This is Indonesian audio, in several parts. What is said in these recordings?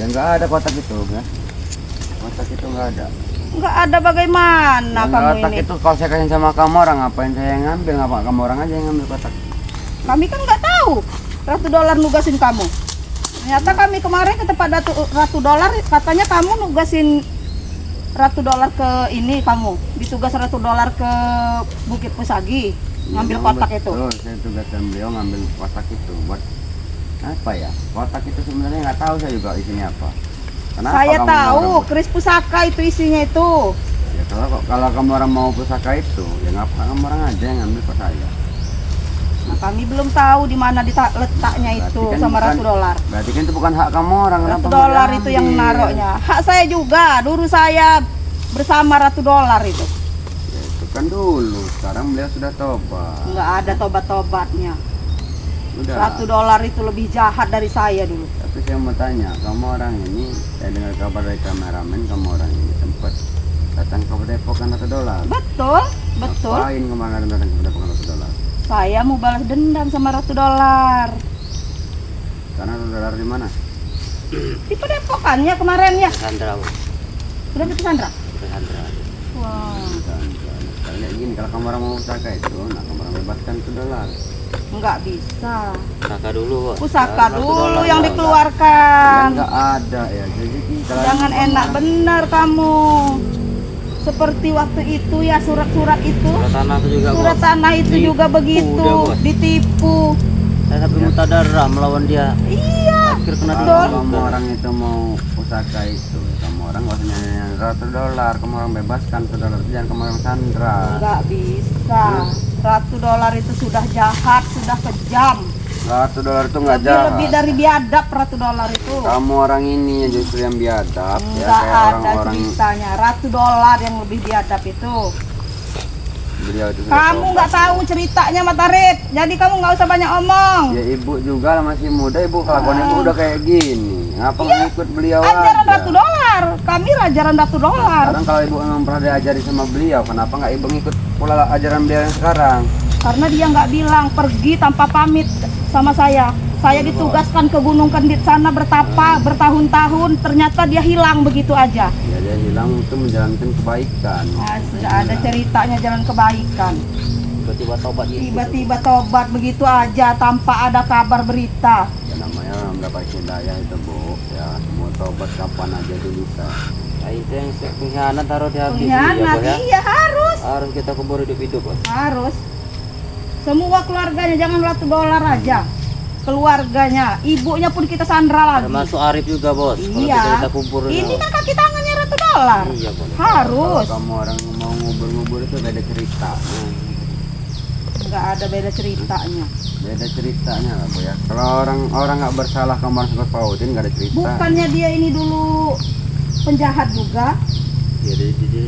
Ya nggak ada kotak itu, ya. Kotak itu nggak ada. Nggak ada bagaimana Yang kamu kotak ini? itu kalau saya kasih sama kamu orang, ngapain saya yang ngambil? Ngapa kamu orang aja yang ngambil kotak? Kami kan nggak tahu Ratu Dolar nugasin kamu. Ternyata kami kemarin ke tempat Ratu Dolar, katanya kamu nugasin Ratu Dolar ke ini, kamu ditugas Ratu Dolar ke Bukit Pusagi ngambil Iya, kotak betul. itu. Saya tugaskan beliau ngambil kotak itu buat apa ya? Kotak itu sebenarnya nggak tahu saya juga isinya apa. Kenapa Saya kamu tahu orang- keris pusaka itu isinya itu. Ya, kalau kamu orang mau pusaka itu, ya ngapa kamu orang aja yang ngambil ke saya? Nah, kami belum tahu di mana letaknya itu Berarti kan sama bukan- Ratu Dolar. Berarti kan itu bukan hak kamu orang. Ratu kenapa Dolar mau itu yang diambil? naruhnya. Hak saya juga. Dulu saya bersama Ratu Dolar itu. Ya, itu kan dulu. Sekarang beliau sudah tobat. Nggak ada tobat-tobatnya. Udah. Ratu Dolar itu lebih jahat dari saya dulu. Tapi saya mau tanya, kamu orang ini, saya dengar kabar dari kameramen, kamu orang ini sempat datang ke Padepokan Ratu Dolar. Betul, betul. Ngapain kemarin datang ke Padepokan Ratu Dolar? Saya mau balas dendam sama Ratu Dolar. Karena Ratu Dolar di mana? Di Padepokannya kemarin ya. Sandra, Bu. Sudah di Pesandra. Sandra. Wah, Kayak gini, kalau kamu orang mau pusaka itu, nah kamu orang bebaskan Ratu Dolar. nggak bisa. Pusaka dulu, Bos. Pusaka Ratu dulu Dolar yang ya. dikeluarkan. Nggak ada ya, jadi kalau Jangan enak benar kamu. Seperti waktu itu ya, surat-surat itu. Surat tanah itu juga, Surat Bos. tanah itu Ditipu juga begitu, dia, Bos. ditipu. Saya sampai muntah darah melawan dia. Iya, Akhir kena betul. kalau kamu orang itu mau pusaka itu, kamu orang nggak usah nyanyi Ratu Dolar, kamu orang bebaskan Ratu Dolar, jangan kamu orang Sandra. Nggak bisa. Ratu Dolar itu sudah jahat, sudah kejam. Ratu Dolar itu nggak jahat. Lebih dari biadab Ratu Dolar itu. Kamu orang ini yang justru yang biadab ya, Nggak kayak ada orang-orang ceritanya. Ratu Dolar yang lebih biadab itu. beliau itu sudah Kamu tobat. nggak tahu ceritanya Matarit. Jadi kamu nggak usah banyak omong. Ya ibu juga lah, masih muda, ibu kelakuan ibu udah kayak gini. Ngapa nggak ikut beliau Ajaran aja? Ratu Dolar. Kami ajaran Ratu Dolar. Sekarang kalau ibu memang pernah diajari sama beliau, kenapa nggak ibu ngikut pula ajaran beliau yang sekarang? Karena dia nggak bilang pergi tanpa pamit sama saya. Saya ditugaskan ke Gunung Kendit sana bertapa bertahun-tahun, ternyata dia hilang begitu aja. Ya dia hilang itu menjalankan kebaikan. Nah, sudah ada ceritanya jalan kebaikan. Tiba-tiba tobat gitu. Tiba-tiba tobat begitu aja tanpa ada kabar berita. Ya namanya orang mendapat hidayah itu bu. Ya mau tobat kapan aja dulu bisa. Nah, itu yang pengkhianat taruh di hati Pengkhianat, ya, Bos, ya. iya harus. Harus kita kubur hidup-hidup, Bos. Harus. Semua keluarganya, jangan Ratu Dolar aja. Keluarganya, ibunya pun kita sandra lagi. Termasuk Arif juga, Bos. Kalau Iya. kita kubur Ini kan kaki tangannya Ratu Dolar. Iya, Bos. Harus. Kalau kamu orang mau ngubur-ngubur itu beda cerita. Nggak ada beda ceritanya. Beda ceritanya lah bu ya. Kalau orang nggak bersalah kamu harus ikut pautin, nggak ada cerita. Bukannya dia ini dulu penjahat juga? Ya,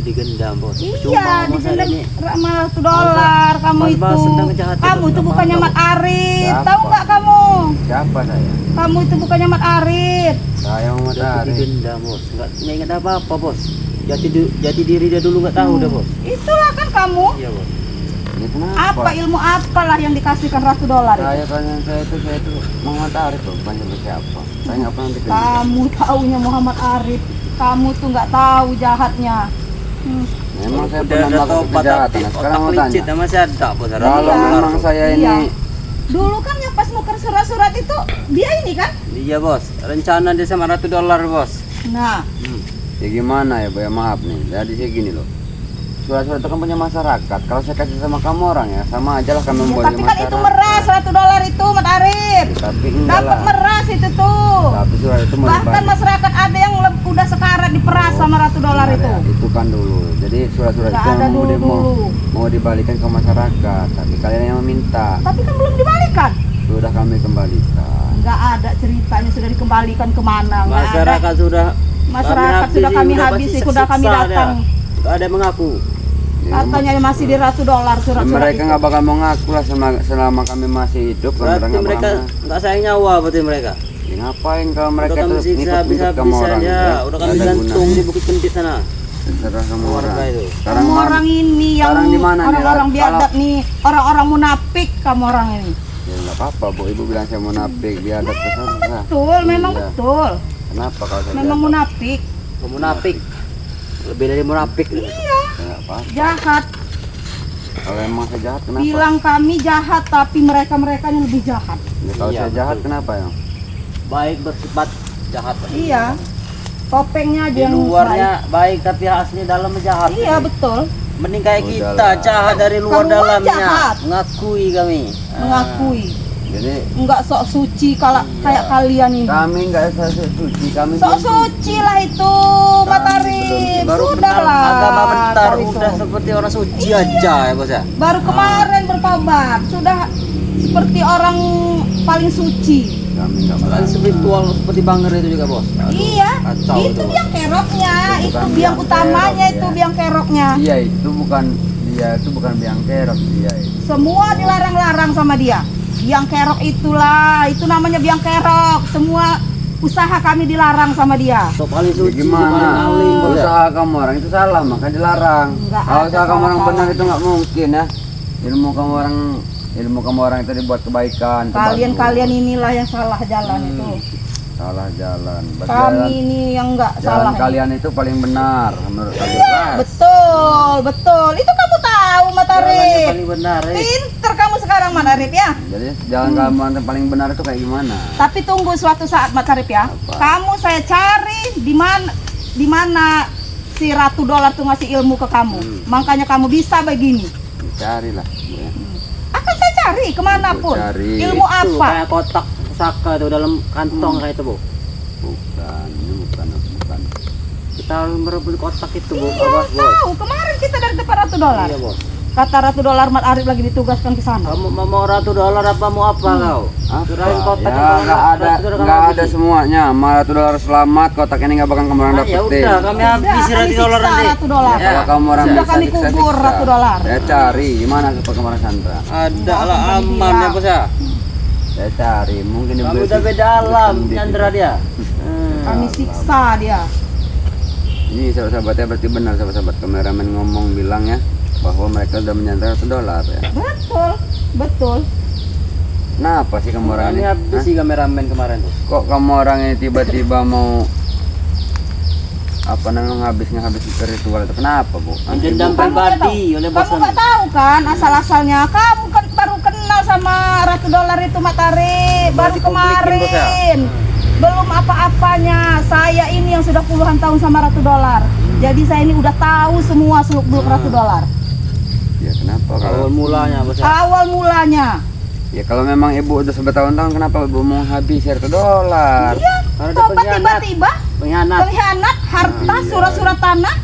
digendam, Bos. Iya, Cuma saya digendam ini sama Ratu Dolar. Kamu bahas itu, tentang kejahatan, kamu Bos. itu Nggak bukannya paham, Mat Arif. Siapa? Tahu nggak kamu? Siapa saya? Kamu itu bukannya Mat Arif. Saya mau Jati dari. digendam, Bos. Nggak ingat apa-apa, Bos. Jati diri dia dulu nggak tahu dah, Bos. Itulah kan kamu. Iya, Bos. Ini kenapa? Apa ilmu apalah yang dikasihkan Ratu Dolar itu? Saya itu Muhammad Arif loh, bukan sama siapa. Saya nggak pernah dikenal. Kamu taunya Muhammad Arif. Kamu tuh nggak tahu jahatnya. Memang saya Udah pernah ada melakukan tobat, kejahatan. tapi Nah, sekarang otak mau licit tanya. masih ada, Bos. Ada Kalau Iya. memang saya Iya. ini Dulu kan yang pas nuker surat-surat itu dia ini kan? Iya, Bos. Rencana dia sama Ratu Dolar, Bos. Nah, ya gimana ya bu ya, maaf nih. Jadi saya gini loh. Surat-surat itu kan punya masyarakat. Kalau saya kasih sama kamu orang ya, sama aja lah kami ya, membuat tapi kan itu meras Ratu Dolar itu, Mat Arif. Tapi enggak Dapat lah. meras itu tuh. Tapi surat itu mau Bahkan dibalik. masyarakat ada yang udah sekarat diperas sama Ratu Dolar itu. Itu kan dulu. Jadi surat-surat Nggak itu ada mau, dulu. mau dibalikan ke masyarakat. Tapi kalian yang meminta. Tapi kan belum dibalikan. Sudah kami kembalikan. Nggak ada ceritanya sudah dikembalikan kemana. Nggak ada. Masyarakat sudah Masyarakat sudah kami habisi, sudah kami datang. Gak ada yang mengaku. Ya, Katanya masih di Ratu Dolar surat-surat mereka itu. nggak bakal mau ngaku lah selama kami masih hidup. Berarti nggak mereka bakal- nggak sayang nyawa berarti mereka. Ya, ngapain kalau mereka Udah kami tuh siksa ngikut kamu habis-habisan orang ya. Udah kami Nggak ada gantung gunanya. di Bukit Kendit sana. Terserah kamu Warga orang. itu. Sekarang Kamu orang ini yang sekarang di mana nih? orang-orang Kalau- biadab nih, orang-orang munafik kamu orang ini. Ya nggak apa-apa bu, ibu bilang saya munafik, biadab terserah. Betul, memang Iya. betul. Kenapa kalau saya Memang jatuh? munafik. Munafik. Lebih dari munafik. Iya, Ya, nggak apa. jahat. Kalau emang saya jahat kenapa? Bilang kami jahat tapi mereka yang lebih jahat. Ya, kalau Iya, saya jahat betul. kenapa ya? Baik bersifat jahat. Iya. Topengnya aja Di yang luarnya baik tapi aslinya dalamnya jahat. baik. Iya, betul. Mending kayak Udah kita lah. jahat dari luar Kamu mah dalamnya. jahat. Mengakui kami. Mengakui. Jadi Enggak sok suci kalau kayak kalian ini. kami nggak suci, kami Sok suci lah itu, Matahari. Baru Sudah kenal lah. agama bentar kau itu. udah seperti orang suci aja ya bos ya. Baru kemarin bertobat, sudah seperti orang paling suci. kami nggak Kan pernah. spiritual seperti banger itu juga bos. Iya, kacau itu itu, Bos. biang keroknya, Itu itu bukan biang biang utamanya, kerok, itu ya. biang keroknya. Dia itu bukan biang kerok dia itu. Semua dilarang-larang sama dia. Biang kerok itulah, itu namanya biang kerok. Semua usaha kami dilarang sama dia. Sok paling Ya, suci, paling gimana? alim bos ya. Usaha kamu orang itu salah, maka dilarang. Nggak Kalau ada usaha kamu orang salah-salah. benar itu nggak mungkin ya. Ilmu kamu orang itu dibuat kebaikan. itu Kalian bagus. inilah yang salah jalan itu. Salah jalan. Kami ini yang enggak Jalan salah. kalian itu paling benar menurut kalian. Betul, betul. Itu kamu tahu, Jalannya Matarip. paling benar Pinter kamu sekarang, Matarip ya. Jadi jalan kamu yang paling benar itu kayak gimana? Tapi tunggu suatu saat, Matarip ya. Apa? Kamu saya cari di mana si Ratu Dolar tuh ngasih ilmu ke kamu. Makanya kamu bisa begini. Carilah. Ya. Akan saya cari kemanapun. Cari. Ilmu Itu apa? kayak kotak pusaka itu dalam kantong kayak itu bu. Bukan, ini bukan. Kita harus merebut kotak itu bu. Iya, Bos. tahu. Kemarin kita dari depan Ratu Dolar. Iya bos. Kata Ratu Dolar, Mat Arif lagi ditugaskan ke sana. Kamu mau Ratu Dolar apa mau apa kau? Kirain Apa? kotak Ya yang nggak ada semuanya. Malah tuh dolar selamat, kotak ini nggak bakal kamu orang Ya dapetin. udah kami habis Udah, Ratu kami Dolar siksa nanti. Ratu Dolar. Kalau kamu orang Sudah bisa kami siksa, kubur siksa. Ratu Dolar. Ya cari, gimana ke Kemaran Sandra? Ada lah Nggak akan aman ya bilang. bos ya. Ya cari, mungkin Kamu udah beda alam nyandra dia. Kami siksa dia. Ini sahabat-sahabatnya berarti benar sahabat-sahabat kameramen ngomong bilang ya bahwa mereka udah menyandra $1 ya. Betul, betul. Kenapa sih kamu orang Ini ini? habis Hah? sih kameramen kemarin tuh. Kok kamu orang ini tiba-tiba mau apa namanya nghabis ritual itu? Kenapa bu? Hah? Dendam Ibu? pribadi oleh Kamu bosan. nggak tahu kan asal-asalnya. Kamu kan baru kenal sama Ratu Dolar itu, Matahari. Baru Berarti konflikin, Bos, ya? kemarin. Belum apa-apanya. Saya ini yang sudah puluhan tahun sama Ratu Dolar. Jadi saya ini udah tahu semua seluk-beluk Ratu Dolar. Ya kenapa Awal kalau mulanya bos ya. Awal mulanya. ya kalau memang ibu udah bertahun-tahun kenapa ibu mau habis $1? Iya, Karena dia tobat pengkhianat. tiba-tiba Pengkhianat. pengkhianat harta, Iya. surat-surat tanah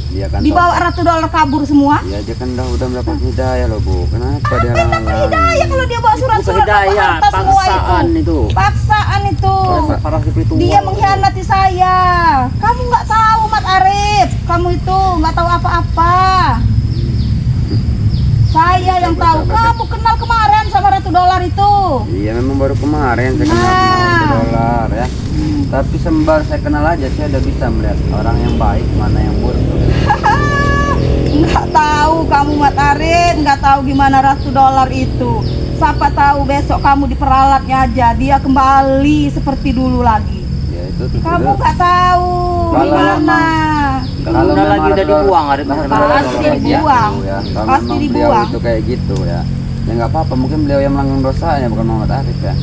Dia kan dibawa Ratu Dolar kabur semua. Ya dia kan udah mendapat hidayah loh bu. Kenapa dia halang-halangi? Hidayah kalau dia bawa Bukan surat-surat hidayah, harta semua paksaan itu. Paksaan itu. Parah spiritual. Dia mengkhianati saya. Kamu nggak tahu, Mat Arif. Kamu itu nggak tahu apa-apa. Saya yang tahu. Kamu kenal kemarin sama Ratu Dolar itu. Iya memang baru kemarin saya kenal Nah. $1 ya. Tapi sembar saya kenal aja saya udah bisa melihat orang yang baik mana yang buruk. Nggak tahu kamu, Mat Arif. Nggak tahu gimana Ratu Dolar itu. Siapa tahu besok kamu diperalatnya aja. Dia kembali seperti dulu lagi. Ya itu Kamu nggak tahu Kalau gimana. Kalau udah memang lagi udah Ratu Dolar- dibuang, ada Nah, masa kalau depan. Pasti kayak gitu, dibuang. ya. Kalau Pasti memang beliau dibuang. itu kayak gitu ya. Ya nggak apa-apa mungkin beliau yang melanggar dosanya bukan Muhammad Arif ya.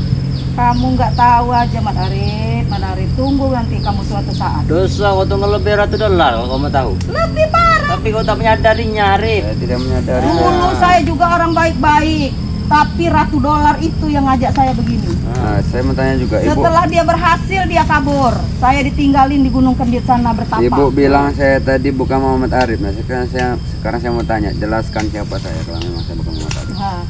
Kamu nggak tahu aja, Mat Arif. Mat Arif, tunggu nanti kamu suatu saat. Dosa kau tuh ngelebih $1 kalau kamu tahu. Lebih parah. Tapi kau tak menyadarinya Arif. Saya tidak menyadari. Dulu saya juga orang baik-baik, tapi Ratu Dolar itu yang ngajak saya begini. Nah, saya mau tanya juga ibu. Setelah dia berhasil, dia kabur. Saya ditinggalin di Gunung Kendit sana bertapa. Ibu bilang saya tadi bukan Muhammad Arif. Nah, sekarang saya mau tanya, jelaskan siapa saya kalau memang saya bukan Muhammad Arif. Nah,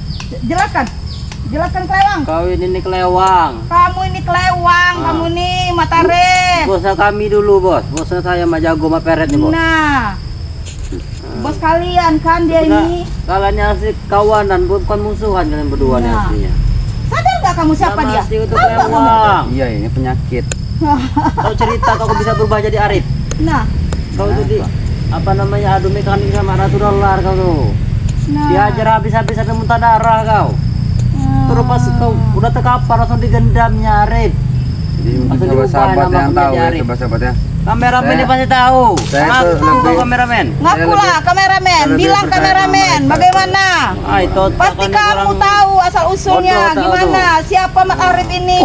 jelaskan kelewang. Kau ini kelewang. Kamu ini kelewang, Ah. kamu nih Mat Arif. Bosnya kami dulu bos. Bosnya saya sama jago sama peret nih bos. Nah, bos kalian kan dia ini. Kalian asli kawanan bukan musuhan kalian berdua nih Nah. aslinya. Sadar nggak kamu siapa Sama dia? asli itu Tahu nggak kamu? kelewang. Iya, ini penyakit. Kau cerita kau bisa berubah jadi Arif. Nah, Kau itu di apa namanya adu mekanik sama Ratu Dolar kau tuh. nah. Diajar habis-habis sampai muntah darah kau. Terus pas kau udah terkapar langsung digendamnya Arif. Jadi mungkin Langsung diubah sahabat-sahabat nama yang tahu akun ya, Arif. sahabat-sahabat ya. Kameramen Saya- dia pasti tahu. saya tuh Ngaku lebih- kameramen. Ngakulah kameramen, lebih bilang percaya kameramen, sama mereka. bagaimana? Ah, itu Pasti kamu tahu asal usulnya Bodoh, tahu gimana? Siapa Mat Arif ini?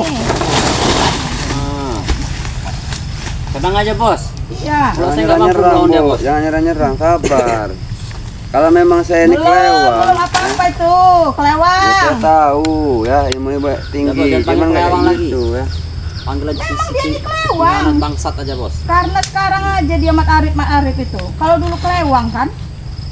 Tenang aja, Bos. Ya. Kalau Jangan saya nggak mampu nyerang-nyerang, melawan dia, Bu. Bos. Jangan nyerang-nyerang, sabar. Kalau memang saya ini Belum kelewang, apa-apa itu, ya kelewang. saya tahu ya ilmunya tinggi, Jangan panggil cuman nggak kelewang kayak lagi. gitu ya. Panggil aja Memang dia si ini kelewang. anak bangsat aja, Bos. Karena sekarang aja dia Mat Arif itu. Kalau dulu kelewang kan?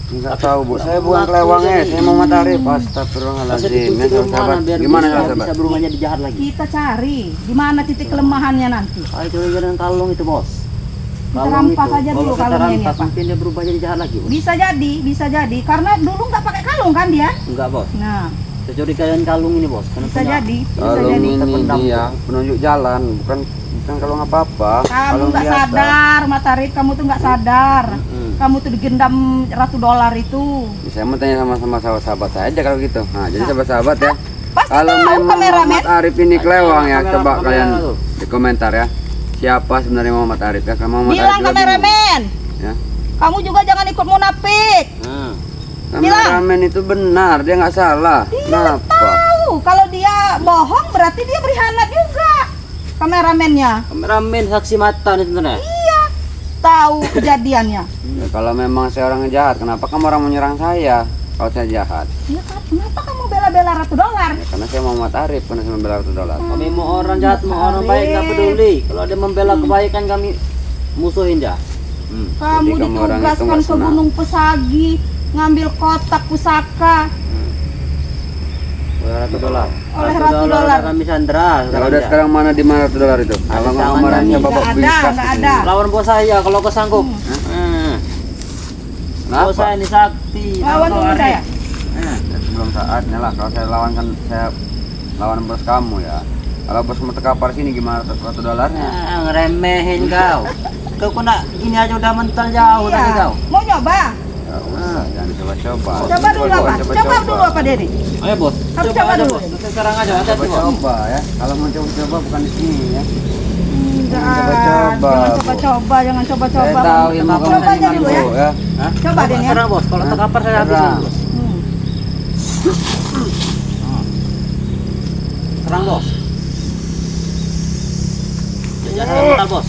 Enggak tahu, Bu. Saya bukan kelewangnya, saya mau Arif. Astagfirullahaladzim. Ya, sahabat. Gimana bisa, sahabat? bisa berubah jadi jahat lagi. Kita cari di mana titik kelemahannya nanti. Ah, itu dengan kalung itu, Bos. Kita rampas aja dulu kalau kita kalungnya ini rampas, apa. mungkin dia berubah jadi jahat lagi, Bos. Bisa jadi. Karena dulu nggak pakai kalung kan dia. Enggak, Bos. Nah, Saya curigakan kalung ini, Bos. Karena bisa punya- jadi, bisa Kalau jadi. ini Terpendam. dia penunjuk jalan, bukan kalau apa-apa. Kamu Kalau nggak biasa. sadar, Mat Arif, kamu tuh nggak sadar. Mm. Kamu tuh digendam ratu dolar itu. Saya mau tanya sama sahabat-sahabat saya aja kalau gitu. Nah, jadi sahabat-sahabat ya. Pasti Kalau tahu memang kameramen. Muhammad Arif ini kelewang ya, Kamera- coba kamera kalian tuh. di komentar ya. Siapa sebenarnya Muhammad Arif ya? Kalau Muhammad Bilang Arif juga kameramen. bingung, ya. Kamu juga jangan ikut munafik. Nah, Kameramen itu benar, dia nggak salah. Kenapa? Tahu, kalau dia bohong berarti dia berkhianat juga. Kameramennya. kameramen saksi mata nih sebenarnya. Iya. Tahu kejadiannya. Ya, kalau memang saya orang jahat, kenapa kamu orang menyerang saya? Kalau saya jahat, Ya, kenapa kamu bela-bela ratu dolar? ya, karena saya Muhammad Arif, karena saya membela $1. Kami mau orang jahat, mau orang baik nggak peduli. Kalau dia membela kebaikan kami musuhin dia. Kamu Jadi kamu orang itu ditugaskan nggak ke senang. Gunung Pesagi ngambil kotak pusaka. Oleh $1. Oleh Ratu Dolar. Kami sandra. Ya udah sekarang mana di mana $1 itu? Kalau nggak sama kemarinnya nih. bapak Nggak beli ada, pas nggak di ada. sini. Lawan bos saya kalau kau sanggup. Kenapa? Bos saya ini sakti. Lawan Tahu dulu Arif. saya. Ya, sebelum saatnya lah. Kalau saya lawan kan saya lawan bos kamu ya. Kalau bos mau terkapar sini gimana $1-nya? Ngeremehin kau. Kau kena gini aja udah mental jauh tadi Iya. kau. Mau nyoba? Ya usah, jangan coba-coba. Coba dulu apa? Coba dulu apa dia nih? Ayo bos. Kamu coba aja dulu. bos. Sekarang aja hati-hati bos. Coba-coba ya. Kalau mau coba-coba bukan di sini ya. Coba-coba. Coba-coba, Jangan coba-coba, jangan Saya coba-coba. tahu ilmu kamu Coba aja dari dulu ya. ibu, ya. Hah? Coba deh ya. Serang bos. Kalau Hah? terkapar saya habis Serang. bos. Hmm. Serang bos. Jangan mental bos.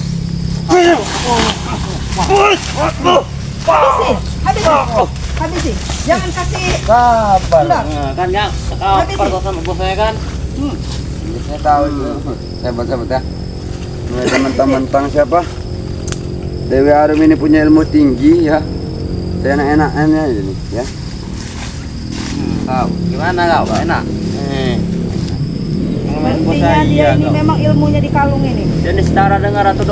Habisin, habisin. Jangan kasih. Sabar. Enggak. Nah, kan nggak terkapar bos sama bos saya kan. Hmm. Ya, saya tahu itu. Sahabat-sahabat ya. Mulai mentang-mentang siapa? Dewi Arum ini punya ilmu tinggi ya. Saya enak-enakannya aja nih ya. Kau gimana kau? Enak. Ngomongin bos Buktinya dia saya ini kau. memang ilmunya di kalung ini. Dan ini setara dengan $100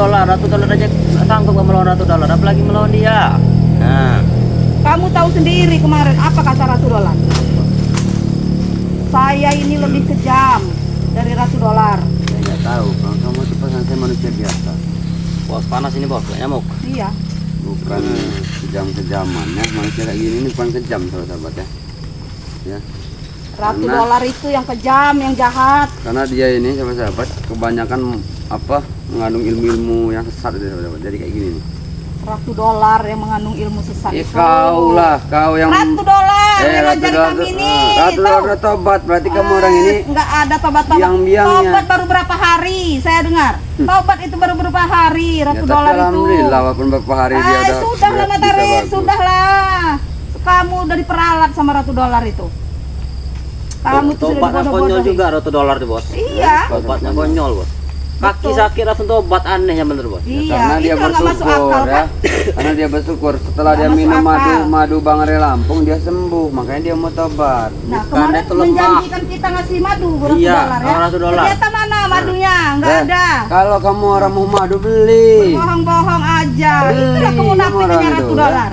aja nggak sanggup nggak melawan $100, apalagi melawan dia. Nah, Kamu tahu sendiri kemarin apa kata Ratu Dolar? Saya ini lebih kejam dari Ratu Dolar. Saya nggak tahu. Kalau kamu itu pesan saya manusia biasa. bos panas ini bos, gak nyamuk. Iya. Bukan kejam-kejaman ya. Manusia kayak gini ini bukan kejam sahabat ya. Ya. Ratu Karena- Dolar itu yang kejam, yang jahat. Karena dia ini sahabat-sahabat kebanyakan apa mengandung ilmu-ilmu yang sesat itu sahabat. Jadi kayak gini nih. Ratu Dolar yang mengandung ilmu sesat Ya itu. kau lah, kau yang Ratu Dolar yang Ratu ngajari Dolar, kami ini. Ratu Dolar udah tobat, berarti kamu orang ini Nggak ada tobat-tobat. biang-biangnya. Tobat baru berapa hari, saya dengar. Tobat itu baru berapa hari, ya, Ratu tapi Dolar itu. alhamdulillah walaupun beberapa hari dia udah Sudah lah bisa Matarin, bagus. sudahlah. Kamu udah diperalat sama Ratu Dolar itu. Kamu tuh sudah Tobatnya konyol dibodoh-bodohin. juga $100 tuh bos. Iya. Tobatnya konyol bos. Kaki Betul. sakit langsung tobat, aneh ya bener bos. Iya, Karena dia itu nggak masuk bersyukur akal ya. kan? Karena dia bersyukur setelah Nggak dia masuk minum akal. madu Bangre Lampung dia sembuh, makanya dia mau tobat. Nah, Bukan, kemarin itu lemah. menjanjikan kita ngasih madu Ratu Iya, Dolar ya. Ratu Dolar. Ternyata mana madunya? Nggak Eh, ada. Kalau kamu orang mau madu beli. Bohong-bohong aja. Beli Itulah sama kemunafikannya orang Ratu itu, ya. Dolar.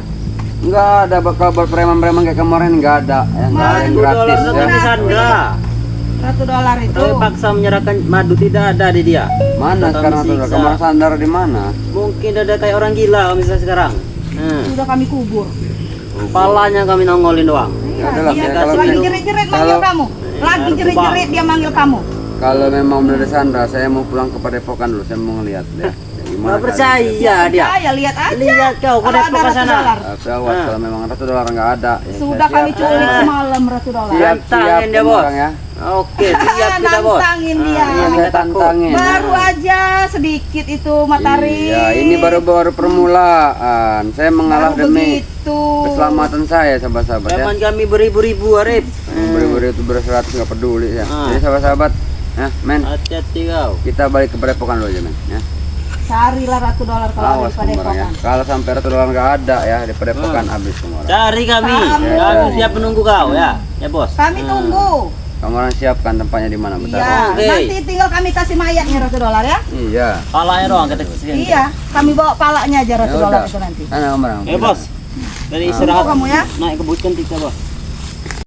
Enggak ada bakal berpreman-preman kayak kemarin, enggak ada. Ya, enggak ada yang gratis $100 ya. kami sandra. Ratu Dolar itu. Tapi paksa menyerahkan madu tidak ada di dia. Mana Kami sekarang tuh? siksa. Kamar sandar di mana? Mungkin ada kayak orang gila kalau misalnya sekarang. Sudah kami kubur. Kepalanya kami nongolin doang. Ya adalah, Iya, ya, kalau lagi gitu- jerit-jerit manggil kalau- kamu. Lagi Harus jerit-jerit dia manggil kamu. Kalau memang benar Sandra, saya mau pulang ke Padepokan dulu. Saya mau ngeliat ya. Nggak percaya dia. Ya lihat aja. Lihat kau ke Kalau ada Depok ke sana. $100. Awas kalau memang $100 nggak ada. Ya, Sudah saya kami siap. culik semalam $100. Siap, Tantangin dia, Bos. orang ya. Oke, siap kita bos. Nantangin dia. Iya, saya Kita takut. tantangin. Baru aja sedikit itu Matahari. Iya, ini baru permulaan. Saya mengalah Baru demi begitu. keselamatan saya, sahabat-sahabat ya. Zaman kami beribu-ribu Arif. Beri-beri itu beras-100 nggak peduli ya. Ah. Jadi sahabat-sahabat, ya, men, Hati-hati kau. kita balik ke Padepokan dulu aja, men, ya. Carilah $100 kalau ada Awas di semua orang ya. Padepokan. Kalau sampai $100 nggak ada ya di Padepokan habis semua orang. Cari kami. Kami. Kami siap menunggu kau ya. Ya bos. Kami tunggu. Kamu orang siapkan tempatnya di mana, betul? Iya, Oke. nanti tinggal kami kasih mayatnya $100 ya. Iya. Palanya doang kita kesini. Iya, kami bawa palanya aja Ya $100 udah. itu nanti. Sana orang. Eh bos. Dari Tunggu istirahat kamu ya. naik ke bukit kita bos.